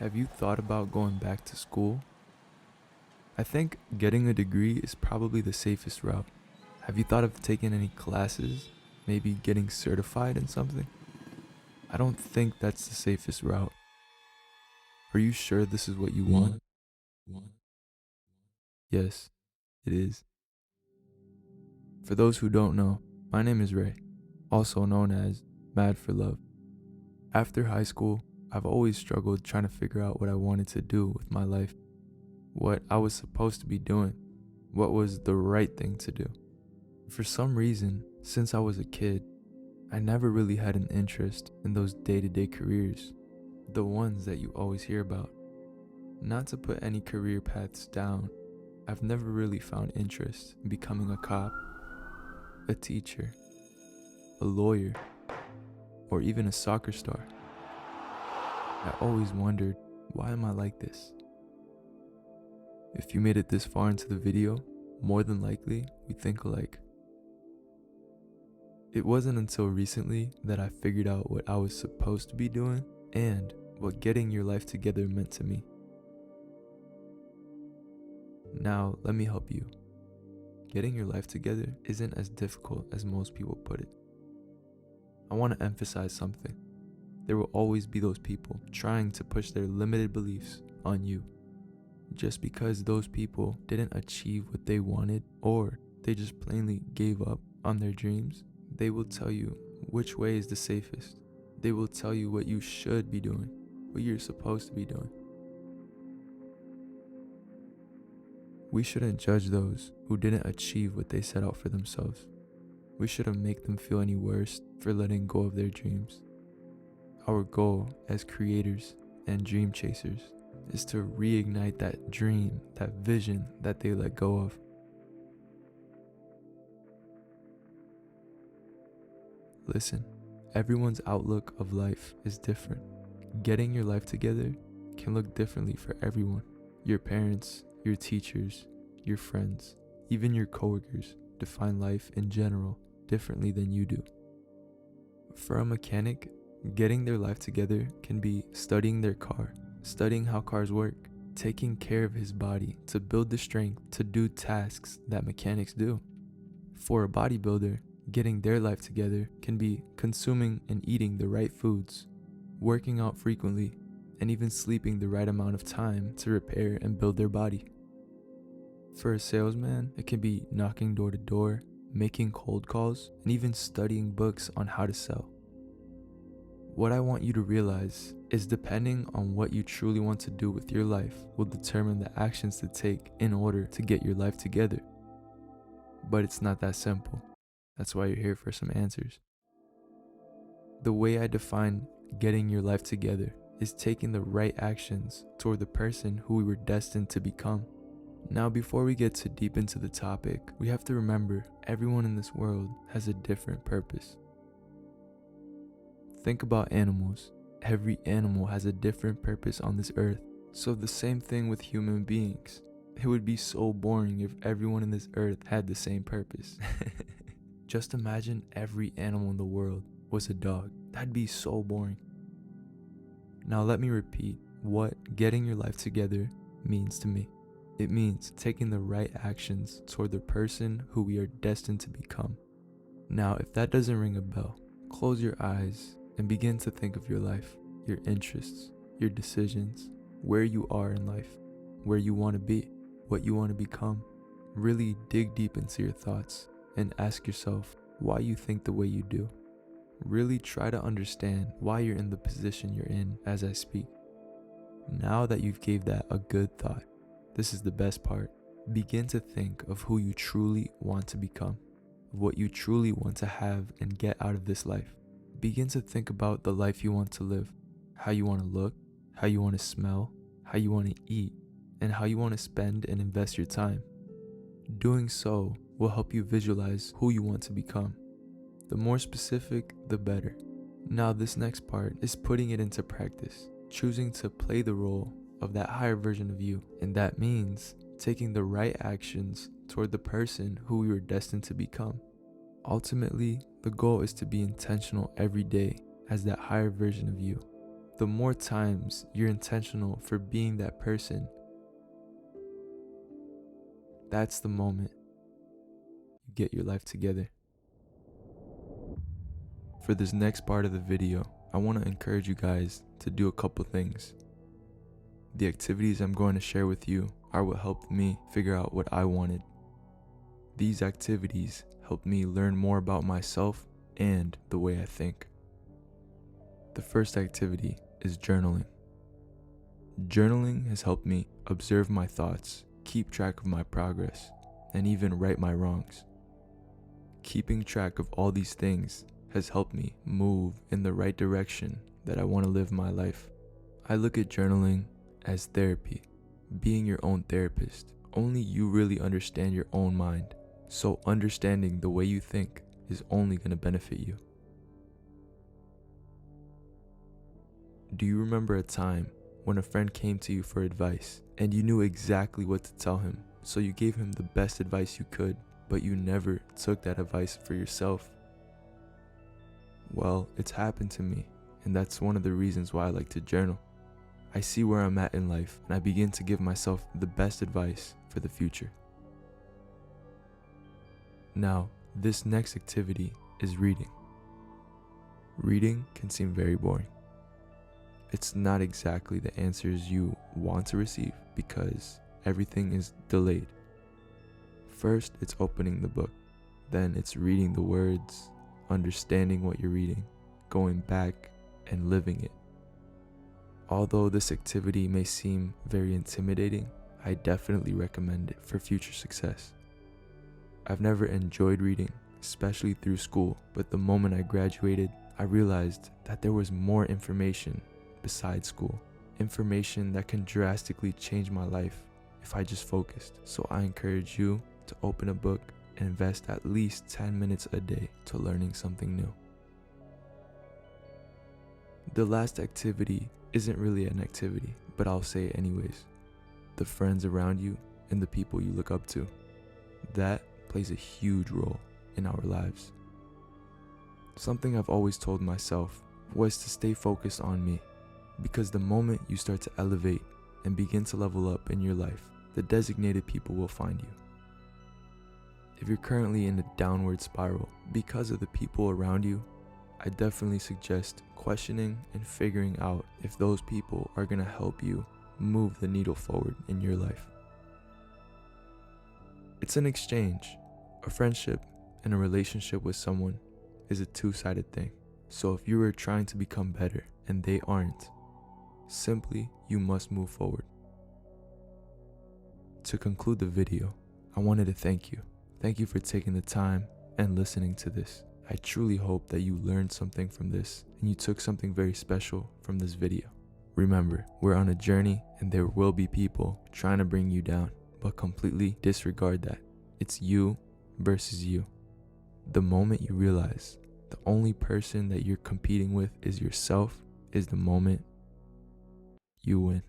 Have you thought about going back to school? I think getting a degree is probably the safest route. Have you thought of taking any classes? Maybe getting certified in something? I don't think that's the safest route. Are you sure this is what you want? Yes, it is. For those who don't know, my name is Ray, also known as Mad for Love. After high school, I've always struggled trying to figure out what I wanted to do with my life, what I was supposed to be doing, what was the right thing to do. For some reason, since I was a kid, I never really had an interest in those day-to-day careers, the ones that you always hear about. Not to put any career paths down, I've never really found interest in becoming a cop, a teacher, a lawyer, or even a soccer star. I always wondered, why am I like this? If you made it this far into the video, more than likely, we think alike. It wasn't until recently that I figured out what I was supposed to be doing and what getting your life together meant to me. Now, let me help you. Getting your life together isn't as difficult as most people put it. I want to emphasize something. There will always be those people trying to push their limited beliefs on you. Just because those people didn't achieve what they wanted, or they just plainly gave up on their dreams, they will tell you which way is the safest. They will tell you what you should be doing, what you're supposed to be doing. We shouldn't judge those who didn't achieve what they set out for themselves. We shouldn't make them feel any worse for letting go of their dreams. Our goal as creators and dream chasers is to reignite that dream, that vision that they let go of. Listen, everyone's outlook of life is different. Getting your life together can look differently for everyone. Your parents, your teachers, your friends, even your coworkers define life in general differently than you do. For a mechanic, getting their life together can be studying their car, studying how cars work, taking care of his body to build the strength to do tasks that mechanics do. For a bodybuilder, getting their life together can be consuming and eating the right foods, working out frequently, and even sleeping the right amount of time to repair and build their body. For a salesman, it can be knocking door to door, making cold calls, and even studying books on how to sell. What I want you to realize is depending on what you truly want to do with your life will determine the actions to take in order to get your life together. But it's not that simple. That's why you're here for some answers. The way I define getting your life together is taking the right actions toward the person who we were destined to become. Now, before we get too deep into the topic, we have to remember everyone in this world has a different purpose. Think about animals. Every animal has a different purpose on this earth. So the same thing with human beings. It would be so boring if everyone in this earth had the same purpose. Just imagine every animal in the world was a dog. That'd be so boring. Now let me repeat what getting your life together means to me. It means taking the right actions toward the person who we are destined to become. Now, if that doesn't ring a bell, close your eyes and begin to think of your life, your interests, your decisions, where you are in life, where you want to be, what you want to become. Really dig deep into your thoughts and ask yourself why you think the way you do. Really try to understand why you're in the position you're in as I speak. Now that you've gave that a good thought, this is the best part. Begin to think of who you truly want to become, of what you truly want to have and get out of this life. Begin to think about the life you want to live, how you want to look, how you want to smell, how you want to eat, and how you want to spend and invest your time. Doing so will help you visualize who you want to become. The more specific, the better. Now, this next part is putting it into practice, choosing to play the role of that higher version of you, and that means taking the right actions toward the person who we were destined to become. Ultimately, the goal is to be intentional every day as that higher version of you, the more times you're intentional for being that person, that's the moment you get your life together. For this next part of the video, I want to encourage you guys to do a couple things. The activities I'm going to share with you are what helped me figure out what I wanted. These activities helped me learn more about myself and the way I think. The first activity is journaling. Journaling has helped me observe my thoughts, keep track of my progress, and even right my wrongs. Keeping track of all these things has helped me move in the right direction that I want to live my life. I look at journaling as therapy, being your own therapist. Only you really understand your own mind, so understanding the way you think is only going to benefit you. Do you remember a time when a friend came to you for advice and you knew exactly what to tell him, so you gave him the best advice you could, but you never took that advice for yourself? Well, it's happened to me, and that's one of the reasons why I like to journal. I see where I'm at in life, and I begin to give myself the best advice for the future. Now, this next activity is reading. Reading can seem very boring. It's not exactly the answers you want to receive because everything is delayed. First, it's opening the book. Then it's reading the words, understanding what you're reading, going back and living it. Although this activity may seem very intimidating, I definitely recommend it for future success. I've never enjoyed reading, especially through school, but the moment I graduated, I realized that there was more information besides school. Information that can drastically change my life if I just focused. So I encourage you to open a book and invest at least 10 minutes a day to learning something new. The last activity isn't really an activity, but I'll say it anyways. The friends around you and the people you look up to. That plays a huge role in our lives. Something I've always told myself was to stay focused on me, because the moment you start to elevate and begin to level up in your life, the designated people will find you. If you're currently in a downward spiral because of the people around you, I definitely suggest questioning and figuring out if those people are going to help you move the needle forward in your life. It's an exchange. A friendship and a relationship with someone is a two-sided thing. So if you are trying to become better and they aren't, simply you must move forward. To conclude the video, I wanted to thank you. Thank you for taking the time and listening to this. I truly hope that you learned something from this and you took something very special from this video. Remember, we're on a journey and there will be people trying to bring you down, but completely disregard that. It's you versus you. The moment you realize the only person that you're competing with is yourself is the moment you win.